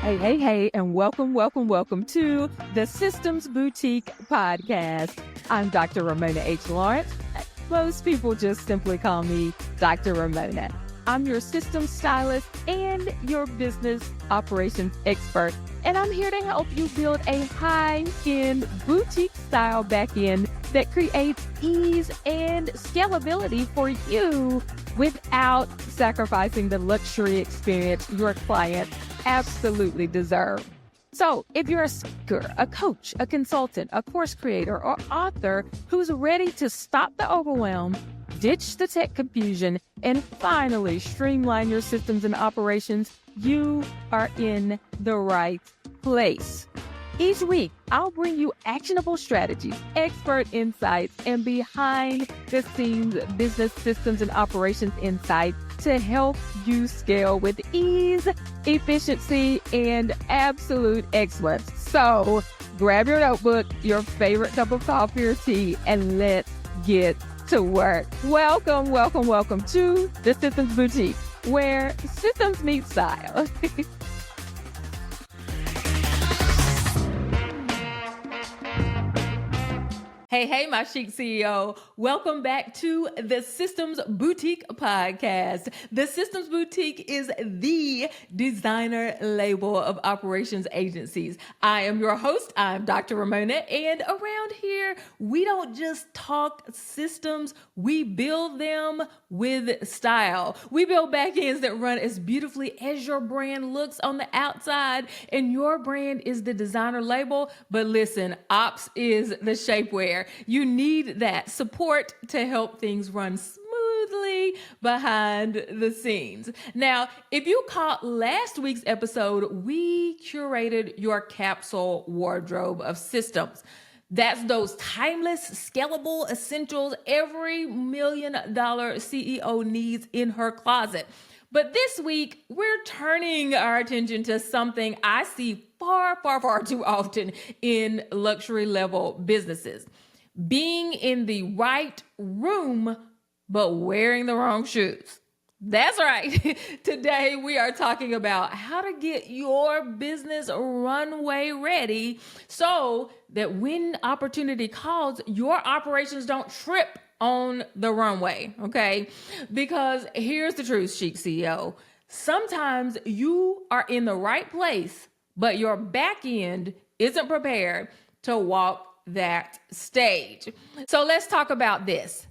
Hey, and welcome to the Systems Boutique podcast. I'm Dr. Raymona H. Lawrence. Most people just simply call me Dr. Raymona. I'm your systems stylist and your business operations expert, and I'm here to help you build a high-end boutique style backend that creates ease and scalability for you without sacrificing the luxury experience your clients absolutely deserve. So if you're a speaker, a coach, a consultant, a course creator, or author who's ready to stop the overwhelm, ditch the tech confusion, and finally streamline your systems and operations, you are in the right place. Each week, I'll bring you actionable strategies, expert insights, and behind-the-scenes business systems and operations insights to help you scale with ease, efficiency, and absolute excellence. So grab your notebook, your favorite cup of coffee or tea, and let's get to work. Welcome to the Systems Boutique, where systems meet style. Hey, my chic CEO. Welcome back to the Systems Boutique podcast. The Systems Boutique is the designer label of operations agencies. I am your host. I'm Dr. Raymona, and around here, we don't just talk systems, we build them with style. We build backends that run as beautifully as your brand looks on the outside, and your brand is the designer label. But listen, ops is the shapewear. You need that support to help things run smoothly behind the scenes. Now, if you caught last week's episode, we curated your capsule wardrobe of systems. That's those timeless, scalable essentials every $1 million CEO needs in her closet. But this week, we're turning our attention to something I see far too often in luxury level businesses. Being in the right room, but wearing the wrong shoes. That's right. Today, we are talking about how to get your business runway ready so that when opportunity calls, your operations don't trip on the runway, okay? Because here's the truth, chic CEO. Sometimes you are in the right place, but your back end isn't prepared to walk that stage. So let's talk about this.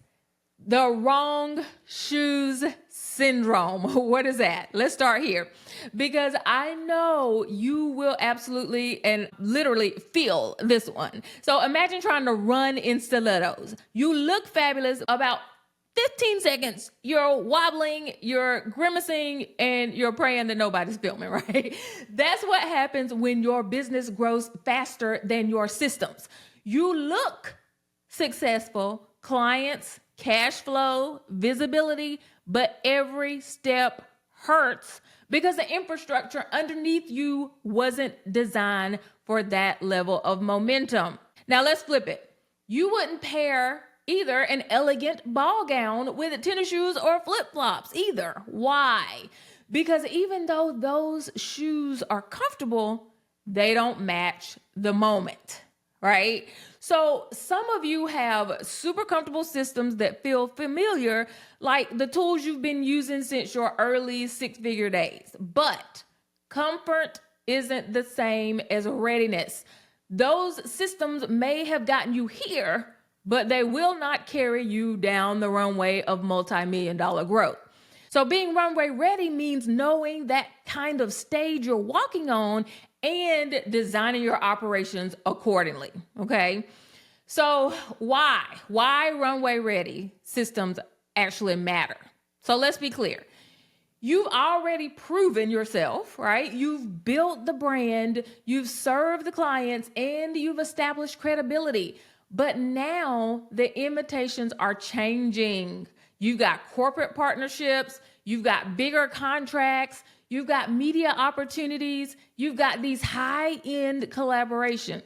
The wrong shoes syndrome. What is that? Let's start here, because I know you will absolutely and literally feel this one. So imagine trying to run in stilettos. You look fabulous about 15 seconds, you're wobbling, you're grimacing, and you're praying that nobody's filming, right? That's what happens when your business grows faster than your systems. You look successful, clients, cash flow, visibility, but every step hurts because the infrastructure underneath you wasn't designed for that level of momentum. Now let's flip it. You wouldn't pair either an elegant ball gown with tennis shoes or flip-flops either. Why? Because even though those shoes are comfortable, they don't match the moment. Right? So some of you have super comfortable systems that feel familiar, like the tools you've been using since your early six-figure days. But comfort isn't the same as readiness. Those systems may have gotten you here, but they will not carry you down the runway of multi-million-dollar growth. So being runway ready means knowing that kind of stage you're walking on and designing your operations accordingly, okay? So why runway ready systems actually matter? So let's be clear. You've already proven yourself, right? You've built the brand, you've served the clients, and you've established credibility. But now the invitations are changing. You've got corporate partnerships, you've got bigger contracts, you've got media opportunities, you've got these high-end collaborations.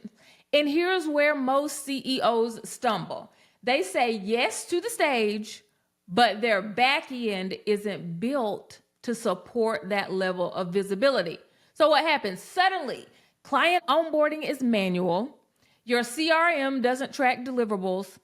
And here's where most CEOs stumble. They say yes to the stage, but their back end isn't built to support that level of visibility. So what happens? Suddenly, client onboarding is manual. Your CRM doesn't track deliverables.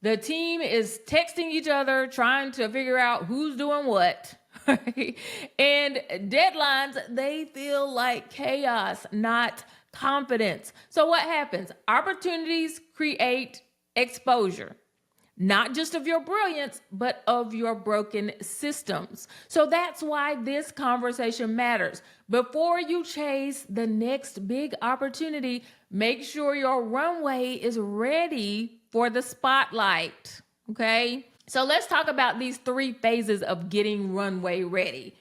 The team is texting each other, trying to figure out who's doing what. Right? And deadlines, they feel like chaos, not confidence. So what happens? Opportunities create exposure, not just of your brilliance, but of your broken systems. So that's why this conversation matters. Before you chase the next big opportunity, make sure your runway is ready for the spotlight. Okay? So let's talk about these 3 phases of getting runway ready.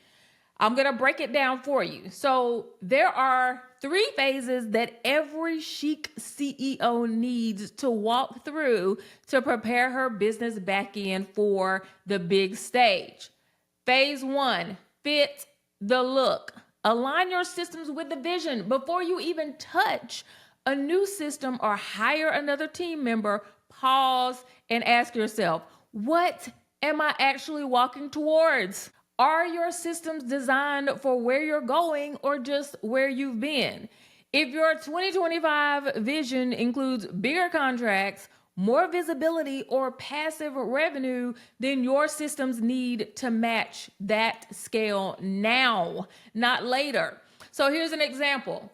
I'm going to break it down for you. So there are 3 phases that every chic CEO needs to walk through to prepare her business backend for the big stage. Phase 1, fit the look. Align your systems with the vision. Before you even touch a new system or hire another team member, pause and ask yourself, what am I actually walking towards? Are your systems designed for where you're going or just where you've been? If your 2025 vision includes bigger contracts, more visibility, or passive revenue, then your systems need to match that scale now, not later. So here's an example.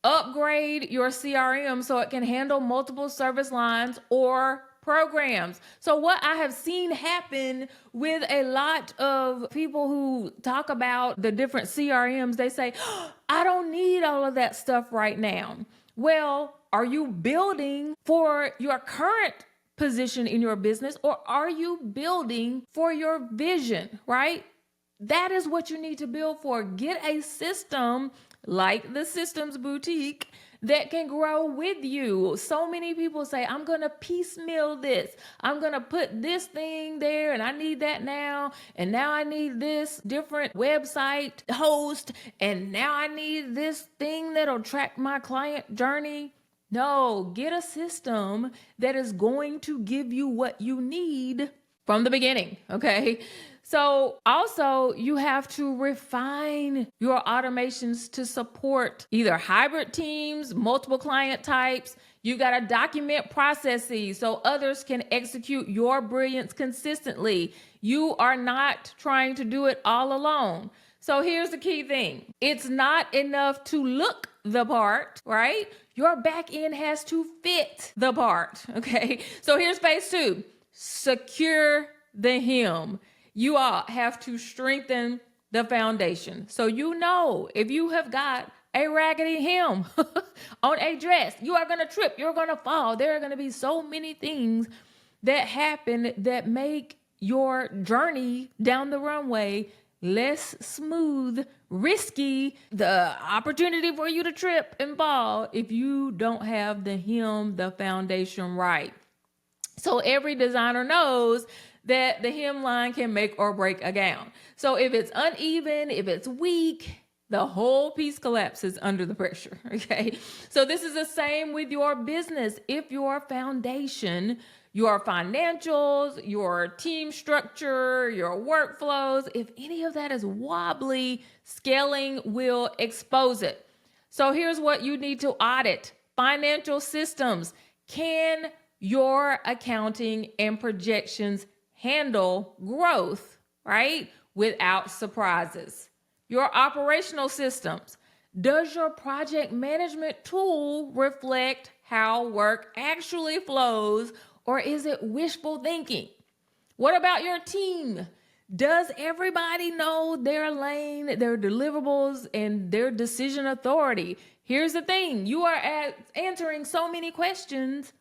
Upgrade your CRM so it can handle multiple service lines or programs. So what I have seen happen with a lot of people who talk about the different CRMs, they say, oh, I don't need all of that stuff right now. Well, are you building for your current position in your business, or are you building for your vision, right? That is what you need to build for. Get a system like the Systems Boutique that can grow with you. So many people say, I'm going to piecemeal this. I'm going to put this thing there and I need that now. And now I need this different website host. And now I need this thing that'll track my client journey. No, get a system that is going to give you what you need from the beginning. Okay. So also you have to refine your automations to support either hybrid teams, multiple client types. You got to document processes so others can execute your brilliance consistently. You are not trying to do it all alone. So here's the key thing. It's not enough to look the part, right? Your back end has to fit the part. Okay. So here's phase 2. Secure the hem. You all have to strengthen the foundation. So you know, if you have got a raggedy hem on a dress, you are going to trip, you're going to fall. There are going to be so many things that happen that make your journey down the runway less smooth, risky, the opportunity for you to trip and fall if you don't have the hem, the foundation right. So every designer knows that the hemline can make or break a gown. So if it's uneven, if it's weak, the whole piece collapses under the pressure, okay? So this is the same with your business. If your foundation, your financials, your team structure, your workflows, if any of that is wobbly, scaling will expose it. So here's what you need to audit. Financial systems. Can your accounting and projections handle growth, right? Without surprises. Your operational systems. Does your project management tool reflect how work actually flows, or is it wishful thinking? What about your team? Does everybody know their lane, their deliverables, and their decision authority? Here's the thing. You are answering so many questions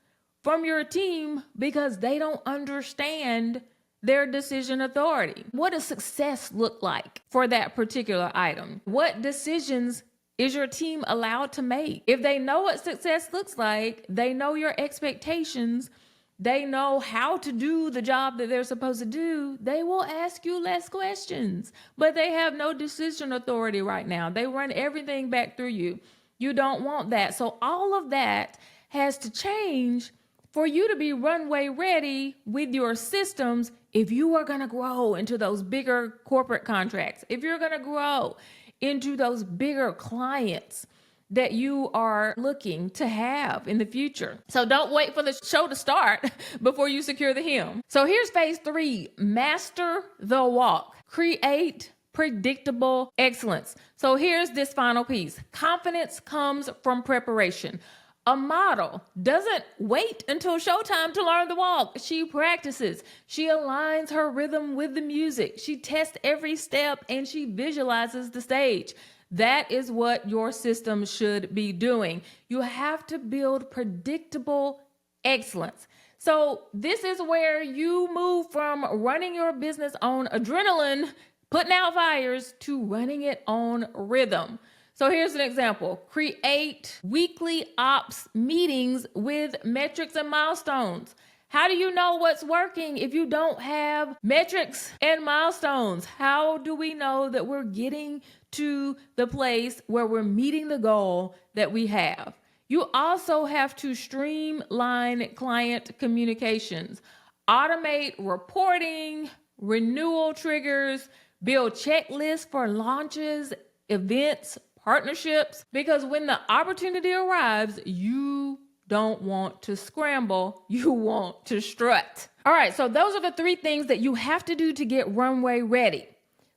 from your team because they don't understand their decision authority. What does success look like for that particular item? What decisions is your team allowed to make? If they know what success looks like, they know your expectations, they know how to do the job that they're supposed to do, they will ask you less questions. But they have no decision authority right now. They run everything back through you. You don't want that. So all of that has to change for you to be runway ready with your systems if you are going to grow into those bigger corporate contracts, if you're going to grow into those bigger clients that you are looking to have in the future. So don't wait for the show to start before you secure the hem. So here's phase 3, master the walk. Create predictable excellence. So here's this final piece. Confidence comes from preparation. A model doesn't wait until showtime to learn the walk. She practices. She aligns her rhythm with the music. She tests every step and she visualizes the stage. That is what your system should be doing. You have to build predictable excellence. So this is where you move from running your business on adrenaline, putting out fires, to running it on rhythm. So here's an example. Create weekly ops meetings with metrics and milestones. How do you know what's working if you don't have metrics and milestones? How do we know that we're getting to the place where we're meeting the goal that we have? You also have to streamline client communications, automate reporting, renewal triggers, build checklists for launches, events, partnerships, because when the opportunity arrives, you don't want to scramble, you want to strut. All right, so those are the 3 things that you have to do to get Runway ready.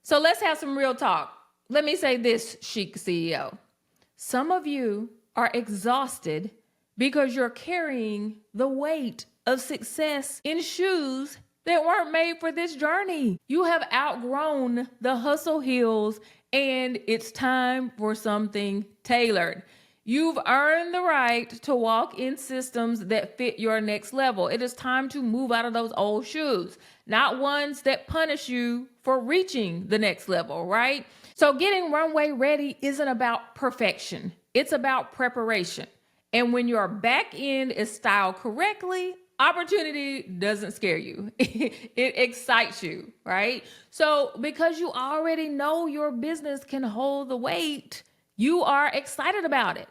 So let's have some real talk. Let me say this, Chic CEO. Some of you are exhausted because you're carrying the weight of success in shoes that weren't made for this journey. You have outgrown the hustle heels and it's time for something tailored. You've earned the right to walk in systems that fit your next level. It is time to move out of those old shoes, not ones that punish you for reaching the next level, right? So getting Runway ready isn't about perfection. It's about preparation. And when your back end is styled correctly, opportunity doesn't scare you. It excites you, right? So because you already know your business can hold the weight, you are excited about it.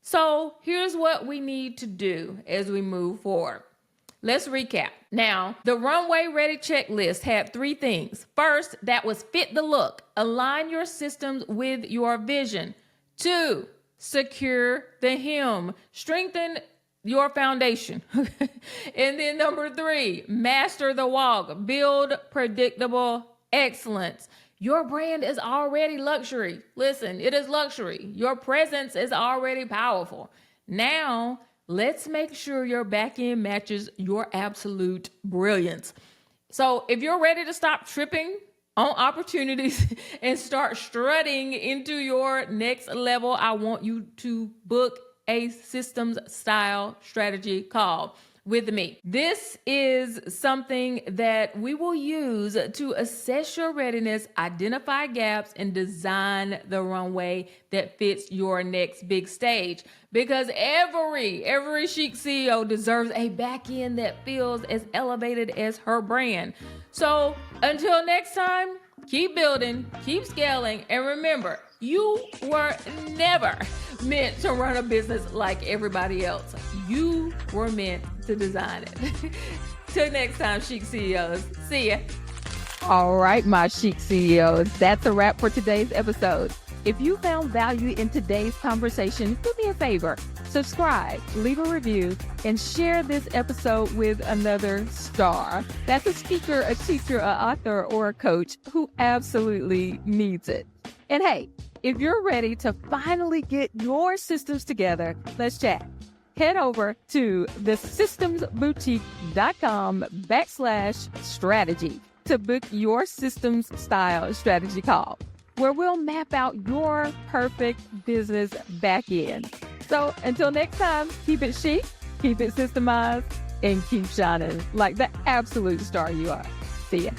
So here's what we need to do as we move forward. Let's recap. Now, the Runway Ready checklist had 3 things. First, that was fit the look. Align your systems with your vision. 2, secure the hem. Strengthen your foundation. And then number 3, master the walk. Build predictable excellence. Your brand is already luxury. Listen, it is luxury. Your presence is already powerful. Now, let's make sure your back end matches your absolute brilliance. So if you're ready to stop tripping on opportunities and start strutting into your next level, I want you to book a systems style strategy call with me. This is something that we will use to assess your readiness, identify gaps, and design the runway that fits your next big stage. Because every chic CEO deserves a back end that feels as elevated as her brand. So until next time, keep building, keep scaling, and remember, you were never meant to run a business like everybody else. You were meant to design it. Till next time, Chic CEOs. See ya. All right, my Chic CEOs, that's a wrap for today's episode. If you found value in today's conversation, do me a favor. Subscribe, leave a review, and share this episode with another star. That's a speaker, a teacher, an author, or a coach who absolutely needs it. And hey, if you're ready to finally get your systems together, let's chat. Head over to thesystemsboutique.com/strategy to book your systems style strategy call, where we'll map out your perfect business back end. So until next time, keep it chic, keep it systemized, and keep shining like the absolute star you are. See ya.